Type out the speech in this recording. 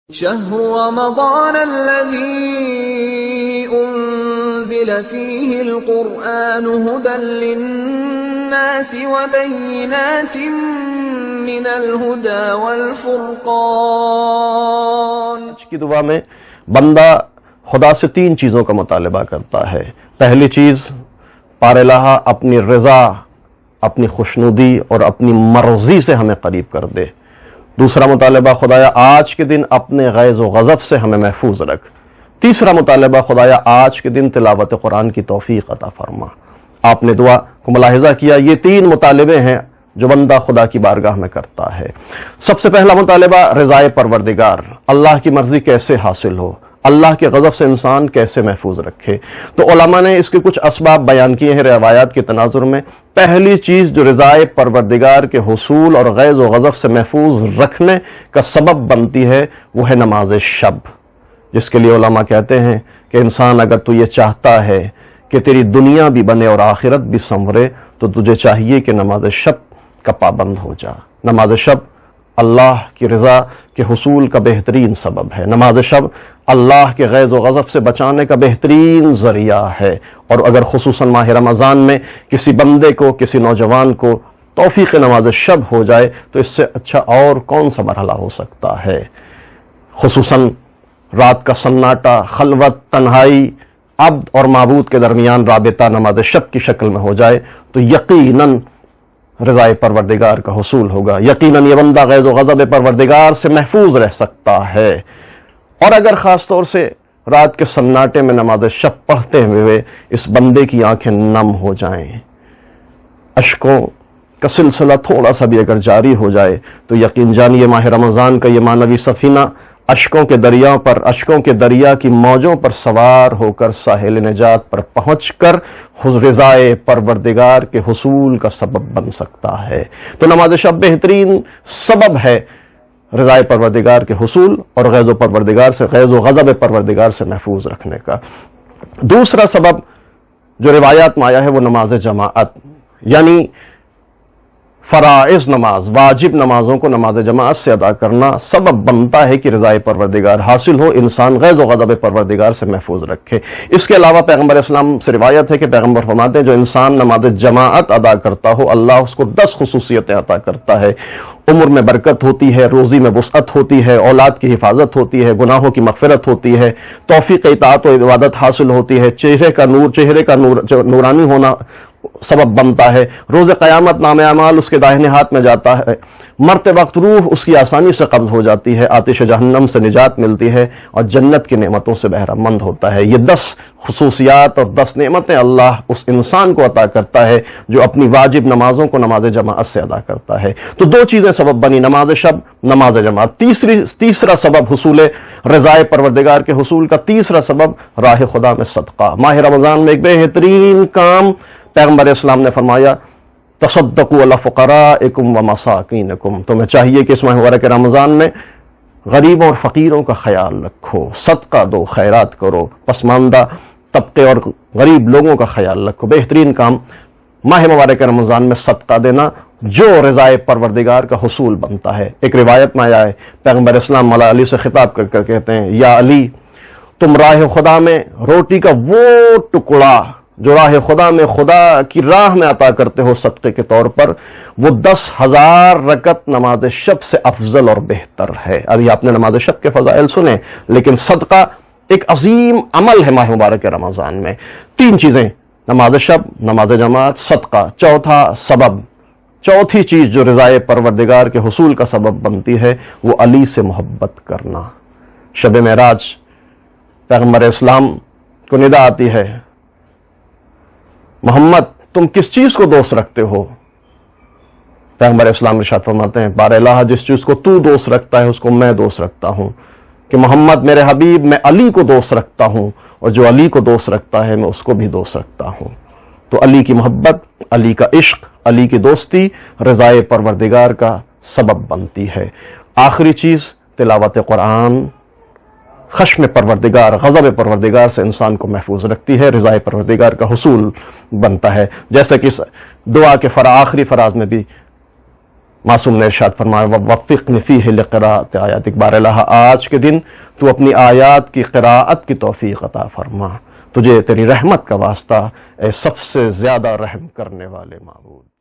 شهر رمضان الذي أنزل فيه القرآن هدى للناس وبينات من الهدى والفرقان۔ کی دعا میں بندہ خدا سے تین چیزوں کا مطالبہ کرتا ہے۔ پہلی چیز پار الہ اپنی رضا، اپنی خوشنودی اور اپنی مرضی سے ہمیں قریب کر دے۔ دوسرا مطالبہ خدایا آج کے دن اپنے غیظ و غضب سے ہمیں محفوظ رکھ۔ تیسرا مطالبہ خدایا آج کے دن تلاوت قرآن کی توفیق عطا فرما۔ آپ نے دعا کو ملاحظہ کیا، یہ تین مطالبے ہیں جو بندہ خدا کی بارگاہ میں کرتا ہے۔ سب سے پہلا مطالبہ رضائے پروردگار، اللہ کی مرضی کیسے حاصل ہو، اللہ کے غضب سے انسان کیسے محفوظ رکھے۔ تو علماء نے اس کے کچھ اسباب بیان کیے ہیں روایات کے تناظر میں۔ پہلی چیز جو رضائے پروردگار کے حصول اور غیظ و غضب سے محفوظ رکھنے کا سبب بنتی ہے وہ ہے نماز شب، جس کے لیے علماء کہتے ہیں کہ انسان اگر تو یہ چاہتا ہے کہ تیری دنیا بھی بنے اور آخرت بھی سنورے تو تجھے چاہیے کہ نماز شب کا پابند ہو جا۔ نماز شب اللہ کی رضا کے حصول کا بہترین سبب ہے۔ نماز شب اللہ کے غیظ و غضب سے بچانے کا بہترین ذریعہ ہے، اور اگر خصوصاً ماہ رمضان میں کسی بندے کو، کسی نوجوان کو توفیق نماز شب ہو جائے تو اس سے اچھا اور کون سا مرحلہ ہو سکتا ہے۔ خصوصاً رات کا سناٹا، خلوت، تنہائی، عبد اور معبود کے درمیان رابطہ نماز شب کی شکل میں ہو جائے تو یقیناً رضائے پروردگار کا حصول ہوگا، یقیناً یہ بندہ غیظ و غضب پروردگار سے محفوظ رہ سکتا ہے۔ اور اگر خاص طور سے رات کے سناٹے میں نماز شب پڑھتے ہوئے اس بندے کی آنکھیں نم ہو جائیں، اشکوں کا سلسلہ تھوڑا سا بھی اگر جاری ہو جائے تو یقین جانیے ماہ رمضان کا یہ معنوی سفینہ اشکوں کے دریا کی موجوں پر سوار ہو کر ساحل نجات پر پہنچ کر رضائے پروردگار کے حصول کا سبب بن سکتا ہے۔ تو نماز شب بہترین سبب ہے رضائے پروردگار کے حصول اور غیظ و غضب پروردگار سے محفوظ رکھنے کا۔ دوسرا سبب جو روایات میں آیا ہے وہ نماز جماعت، یعنی فرائض نماز، واجب نمازوں کو نماز جماعت سے ادا کرنا سبب بنتا ہے کہ رضائے پروردگار حاصل ہو، انسان غیظ و غضب پروردگار سے محفوظ رکھے۔ اس کے علاوہ پیغمبر اسلام سے روایت ہے کہ پیغمبر فرماتے ہیں جو انسان نماز جماعت ادا کرتا ہو اللہ اس کو 10 خصوصیتیں عطا کرتا ہے۔ عمر میں برکت ہوتی ہے، روزی میں وسعت ہوتی ہے، اولاد کی حفاظت ہوتی ہے، گناہوں کی مغفرت ہوتی ہے، توفیق اطاعت و عبادت حاصل ہوتی ہے، چہرے کا نورانی ہونا سبب بنتا ہے، روز قیامت نام اعمال اس کے داہنے ہاتھ میں جاتا ہے، مرتے وقت روح اس کی آسانی سے قبض ہو جاتی ہے، آتش جہنم سے نجات ملتی ہے اور جنت کی نعمتوں سے بہرہ مند ہوتا ہے۔ یہ 10 خصوصیات اور 10 نعمتیں اللہ اس انسان کو عطا کرتا ہے جو اپنی واجب نمازوں کو نماز جماعت سے ادا کرتا ہے۔ تو 2 چیزیں سبب بنی، نماز شب، نماز جماعت۔ تیسرا سبب حصول رضائے پروردگار کے حصول کا تیسرا سبب راہ خدا میں صدقہ۔ ماہ رمضان میں ایک بہترین کام پیغمبر اسلام نے فرمایا تصدقوا علی فقرائکم و مساکینکم، تمہیں چاہیے کہ اس ماہ مبارک رمضان میں غریبوں اور فقیروں کا خیال رکھو، صدقہ دو، خیرات کرو، پسماندہ طبقے اور غریب لوگوں کا خیال رکھو۔ بہترین کام ماہ مبارک رمضان میں صدقہ دینا جو رضائے پروردگار کا حصول بنتا ہے۔ ایک روایت میں آیا ہے پیغمبر اسلام مولا علی سے خطاب کر کر کہتے ہیں یا علی، تم راہ خدا میں روٹی کا وہ ٹکڑا جو راہ خدا میں خدا کی راہ میں عطا کرتے ہو صدقے کے طور پر، وہ 10,000 رکعت نماز شب سے افضل اور بہتر ہے۔ ابھی آپ نے نماز شب کے فضائل سنے، لیکن صدقہ ایک عظیم عمل ہے ماہ مبارک رمضان میں۔ 3 چیزیں، نماز شب، نماز جماعت، صدقہ۔ چوتھی چیز جو رضائے پروردگار کے حصول کا سبب بنتی ہے وہ علی سے محبت کرنا۔ شب معراج پیغمبر اسلام کو ندا آتی ہے محمد تم کس چیز کو دوست رکھتے ہو؟ پیغمبر اسلام ارشاد فرماتے ہیں بار الہ جس چیز کو تو دوست رکھتا ہے اس کو میں دوست رکھتا ہوں، کہ محمد میرے حبیب میں علی کو دوست رکھتا ہوں اور جو علی کو دوست رکھتا ہے میں اس کو بھی دوست رکھتا ہوں۔ تو علی کی محبت، علی کا عشق، علی کی دوستی رضائے پروردگار کا سبب بنتی ہے۔ آخری چیز تلاوت قرآن خشم پروردگار، غضب پروردگار سے انسان کو محفوظ رکھتی ہے، رضائے پروردگار کا حصول بنتا ہے۔ جیسے کہ اس دعا کے آخری فراز میں بھی معصوم نے ارشاد فرمایا وَوَفِّقْنِ فِيهِ لِقِرَاءَةِ آیَاتِكَ بار الہ آج کے دن تو اپنی آیات کی قراءت کی توفیق عطا فرما، تجھے تیری رحمت کا واسطہ اے سب سے زیادہ رحم کرنے والے معبود۔